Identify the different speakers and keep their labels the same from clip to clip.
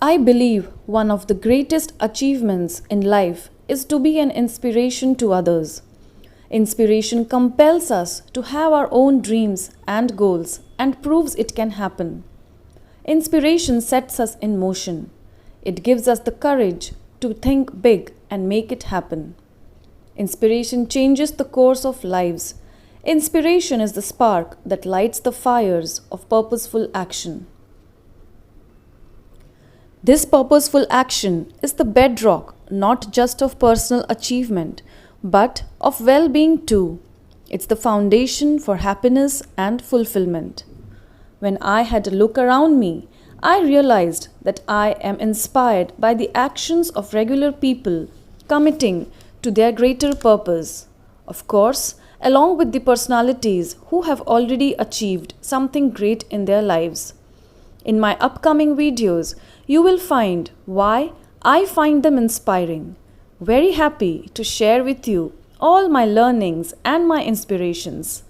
Speaker 1: I believe one of the greatest achievements in life is to be an inspiration to others. Inspiration compels us to have our own dreams and goals and proves it can happen. Inspiration sets us in motion. It gives us the courage to think big and make it happen. Inspiration changes the course of lives. Inspiration is the spark that lights the fires of purposeful action. This purposeful action is the bedrock not just of personal achievement, but of well being too. It's the foundation for happiness and fulfillment. When I had a look around me, I realized that I am inspired by the actions of regular people committing to their greater purpose. Of course, along with the personalities who have already achieved something great in their lives. In my upcoming videos, you will find why I find them inspiring. Very happy to share with you all my learnings and my inspirations.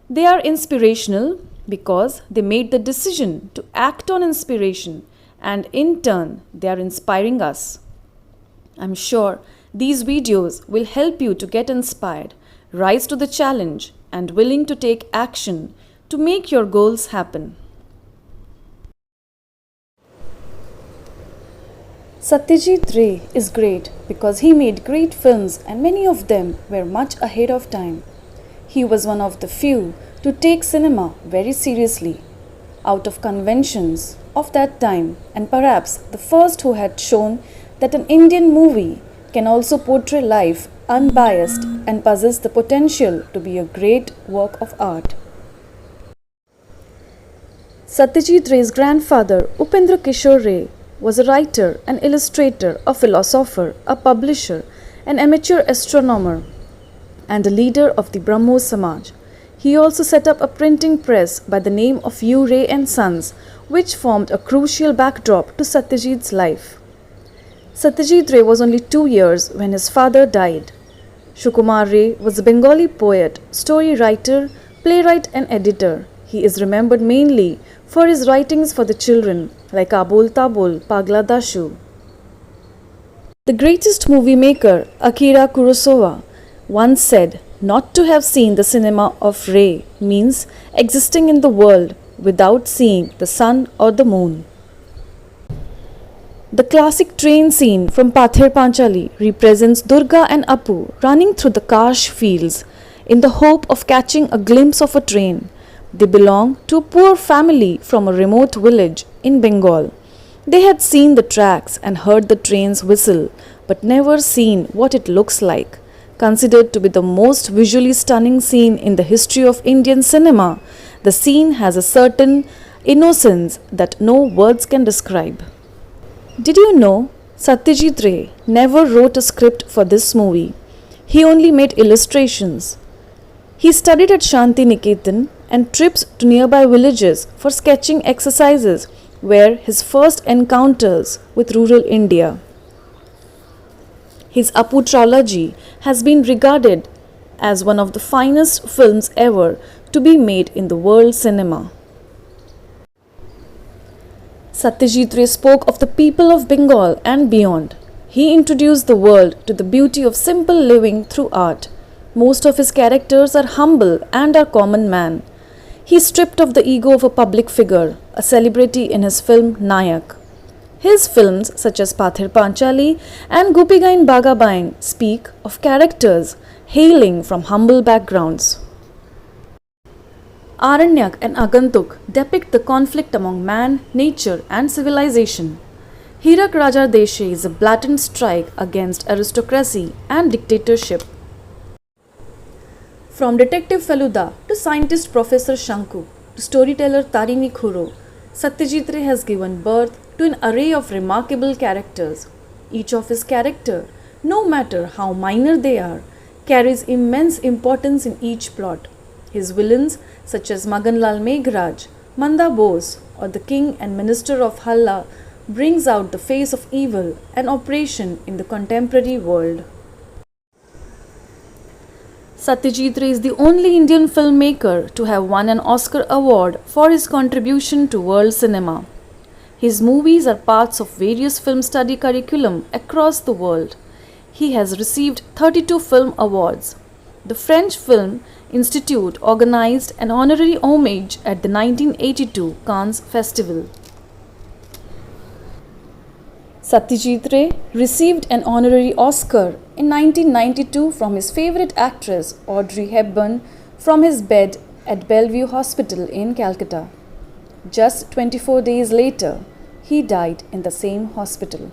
Speaker 1: They are inspirational because they made the decision to act on inspiration, and in turn, they are inspiring us. I'm sure these videos will help you to get inspired, rise to the challenge, and willing to take action to make your goals happen. Satyajit Ray is great because he made great films and many of them were much ahead of time. He was one of the few to take cinema very seriously, out of conventions of that time, and perhaps the first who had shown that an Indian movie can also portray life unbiased and possess the potential to be a great work of art. Satyajit Ray's grandfather, Upendra Kishore Ray, was a writer, an illustrator, a philosopher, a publisher, an amateur astronomer, and a leader of the Brahmo Samaj. He also set up a printing press by the name of U. Ray and Sons, which formed a crucial backdrop to Satyajit's life. Satyajit Ray was only 2 years when his father died. Sukumar Ray was a Bengali poet, story writer, playwright and editor. He is remembered mainly for his writings for the children like Abol, Tabol, Pagla Dashu. The greatest movie maker, Akira Kurosawa, once said, "Not to have seen the cinema of Ray means existing in the world without seeing the sun or the moon." The classic train scene from Pather Panchali represents Durga and Apu running through the Kash fields in the hope of catching a glimpse of a train. They belong to a poor family from a remote village in Bengal. They had seen the tracks and heard the trains whistle, but never seen what it looks like. Considered to be the most visually stunning scene in the history of Indian cinema, the scene has a certain innocence that no words can describe. Did you know Satyajit Ray never wrote a script for this movie? He only made illustrations. He studied at Shanti Niketan and trips to nearby villages for sketching exercises were his first encounters with rural India. His Apu trilogy has been regarded as one of the finest films ever to be made in the world cinema. Satyajit Ray spoke of the people of Bengal and beyond. He introduced the world to the beauty of simple living through art. Most of his characters are humble and are common man. He stripped of the ego of a public figure, a celebrity in his film Nayak. His films such as Pather Panchali and Gopi Bagha Bayen speak of characters hailing from humble backgrounds. Aranyak and Agantuk depict the conflict among man, nature and civilization. Hirak Raja Deshe is a blatant strike against aristocracy and dictatorship. From Detective Feluda to scientist Professor Shanku to storyteller Tarini Khuro, Satyajit Ray has given birth to an array of remarkable characters. Each of his characters, no matter how minor they are, carries immense importance in each plot. His villains, such as Maganlal Meghraj, Manda Bose, or the king and minister of Halla, brings out the face of evil and oppression in the contemporary world. Satyajit Ray is the only Indian filmmaker to have won an Oscar award for his contribution to world cinema. His movies are parts of various film study curriculum across the world. He has received 32 film awards. The French Film Institute organized an honorary homage at the 1982 Cannes Festival. Satyajit Ray received an honorary Oscar in 1992 from his favorite actress Audrey Hepburn from his bed at Bellevue Hospital in Calcutta. Just 24 days later, he died in the same hospital.